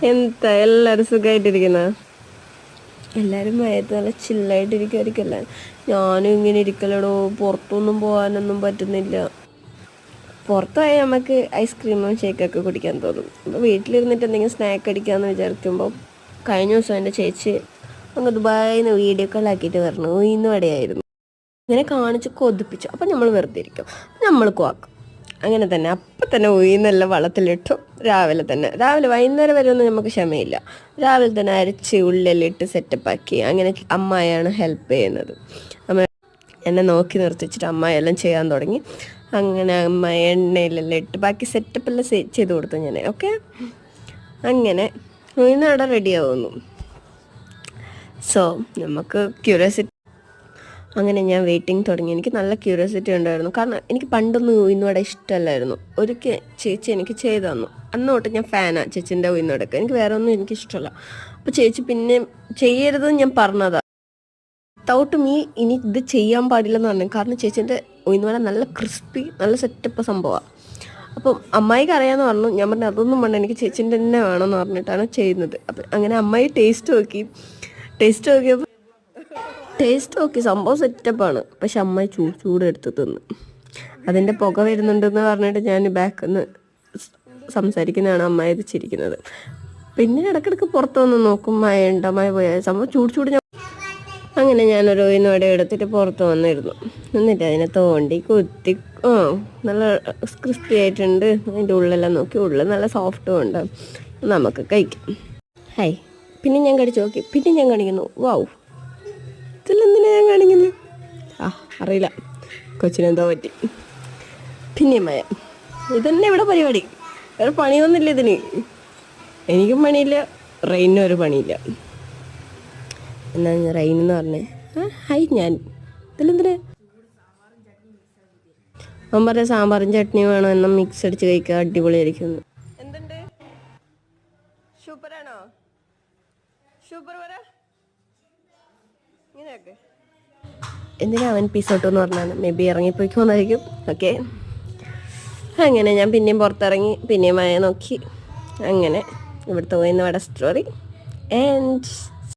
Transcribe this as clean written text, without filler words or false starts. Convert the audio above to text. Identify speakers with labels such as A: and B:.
A: എന്താ എല്ലാവരും സുഖമായിട്ടിരിക്കുന്ന? എല്ലാവരും മയത്ത് നല്ല ചില്ലായിട്ടിരിക്കുമായിരിക്കല്ല. ഞാനും ഇങ്ങനെ ഇരിക്കലടോ, പുറത്തൊന്നും പോകാനൊന്നും പറ്റുന്നില്ല. പുറത്ത് പോയാൽ നമുക്ക് ഐസ്ക്രീമും ഷേക്കൊക്കെ കുടിക്കാൻ തോന്നും. അപ്പോൾ വീട്ടിലിരുന്നിട്ട് എന്തെങ്കിലും സ്നാക്ക് അടിക്കാമെന്ന് വിചാരിക്കുമ്പോൾ കഴിഞ്ഞ ദിവസം എൻ്റെ ചേച്ചി അങ്ങ് ദുബായിൽ നിന്ന് വീഡിയോ കോൾ ആക്കിയിട്ട് പറഞ്ഞു ഉഴുന്ന് വടയായിരുന്നു. ഇങ്ങനെ കാണിച്ച് കൊതിപ്പിച്ചു. അപ്പം നമ്മൾ വെറുതെ ഇരിക്കും, നമ്മൾ ആക്കും. അങ്ങനെ തന്നെ അപ്പം തന്നെ ഉഴുന്നെല്ലാം വെള്ളത്തിലിട്ടു. രാവിലെ വൈകുന്നേരം വരെ ഒന്നും നമുക്ക് ക്ഷമയില്ല. രാവിലെ തന്നെ അരച്ച് ഉള്ളിലിട്ട് സെറ്റപ്പാക്കി. അങ്ങനെ അമ്മായിയാണ് ഹെൽപ്പ് ചെയ്യുന്നത്. അമ്മ എന്നെ നോക്കി നിർത്തിച്ചിട്ട് അമ്മായിയെല്ലാം ചെയ്യാൻ തുടങ്ങി. അങ്ങനെ അമ്മ എണ്ണയിലെല്ലാം ഇട്ട് ബാക്കി സെറ്റപ്പെല്ലാം ചെയ്ത് കൊടുത്തു ഞാൻ. ഓക്കെ, അങ്ങനെ ഉഴുന്നവിടെ റെഡി ആവുന്നു. സോ നമുക്ക് ക്യൂരിയോസിറ്റി, അങ്ങനെ ഞാൻ വെയിറ്റിംഗ് തുടങ്ങി. എനിക്ക് നല്ല ക്യൂരിയോസിറ്റി ഉണ്ടായിരുന്നു. കാരണം എനിക്ക് പണ്ടൊന്നും ഉഴുന്നുവട ഇഷ്ടമല്ലായിരുന്നു. ഒരിക്കൽ ചേച്ചി എനിക്ക് ചെയ്തു തന്നു. അന്ന് തൊട്ട് ഞാൻ ഫാനാണ് ചേച്ചിൻ്റെ ഉഴുന്നുവടക്ക്. എനിക്ക് വേറെ ഒന്നും എനിക്ക് ഇഷ്ടമല്ല. അപ്പോൾ ചേച്ചി പിന്നെ ചെയ്യരുതെന്ന് ഞാൻ പറഞ്ഞതാണ്. വിത്തൗട്ട് മീ ഇനി ഇത് ചെയ്യാൻ പാടില്ലെന്ന് പറഞ്ഞു. കാരണം ചേച്ചീൻ്റെ ഉഴുന്നുവട നല്ല ക്രിസ്പി, നല്ല സെറ്റപ്പ് സംഭവമാണ്. അപ്പം അമ്മായിക്ക് അറിയാമെന്ന് പറഞ്ഞു. ഞാൻ പറഞ്ഞു അതൊന്നും വേണ്ട, എനിക്ക് ചേച്ചീൻ്റെ തന്നെ വേണമെന്ന് പറഞ്ഞിട്ടാണ് ചെയ്യുന്നത്. അപ്പം അങ്ങനെ അമ്മായി ടേസ്റ്റ് നോക്കിയപ്പോൾ സംഭവം സെറ്റപ്പാണ്. പക്ഷെ അമ്മായി ചൂടെടുത്ത് തിന്ന്. അതിൻ്റെ പുക വരുന്നുണ്ടെന്ന് പറഞ്ഞിട്ട് ഞാൻ ബാക്കിൽ നിന്ന് സംസാരിക്കുന്നതാണ് അമ്മായി ഇത് ചിരിക്കുന്നത്. പിന്നെ ഇടയ്ക്കിടയ്ക്ക് പുറത്ത് വന്ന് നോക്കും, മഴ പോയ സംഭവം ചൂട്. അങ്ങനെ ഞാനൊരു ഉഴുന്നുവട എടുത്തിട്ട് പുറത്ത് വന്നിരുന്നു. എന്നിട്ട് അതിനെ തോണ്ടി കുത്തി നല്ല ക്രിസ്പി ആയിട്ടുണ്ട്. അതിൻ്റെ ഉള്ളെല്ലാം നോക്കി, ഉള്ളിൽ നല്ല സോഫ്റ്റും ഉണ്ട്. നമുക്ക് കഴിക്കാം. ഹായ്, പിന്നെ ഞാൻ കടിച്ചു നോക്കി. പിന്നെ ഞാൻ കാണിക്കുന്നു, വാവ്, ഇതിലെന്തിനാ ഞാൻ കാണിക്കുന്നത്? അറിയില്ല, കൊച്ചിനെന്തോ പറ്റി. പിന്നെ മഴ. ഇതന്നെ ഇവിടെ പരിപാടി, വേറെ പണിയൊന്നുമില്ല ഇതിന്. എനിക്കും പണിയില്ല, റെയിനും ഒരു പണിയില്ല. എന്നാ റെയിൻ എന്ന് പറഞ്ഞേ? ഹായ്, ഞാൻ ഇതിലെന്തിനാ? അവൻ പറഞ്ഞ സാമ്പാറും ചട്നിയും വേണം, എന്നാൽ മിക്സ് അടിച്ച് കഴിക്കുക, അടിപൊളിയായിരിക്കും. എന്തുണ്ട്, സൂപ്പറാണോ? സൂപ്പർ പറ. ഇങ്ങനെയൊക്കെ എന്തിനാ അവൻ പീസോട്ടെന്ന് പറഞ്ഞാണ്. May be ഇറങ്ങിപ്പോയിക്കോന്നായിരിക്കും. ഓക്കെ, അങ്ങനെ ഞാൻ പിന്നെയും പുറത്തിറങ്ങി, പിന്നെയും മഴ നോക്കി. അങ്ങനെ ഇവിടുത്തെ ഉഴുന്നുവട സ്റ്റോറി ആൻഡ്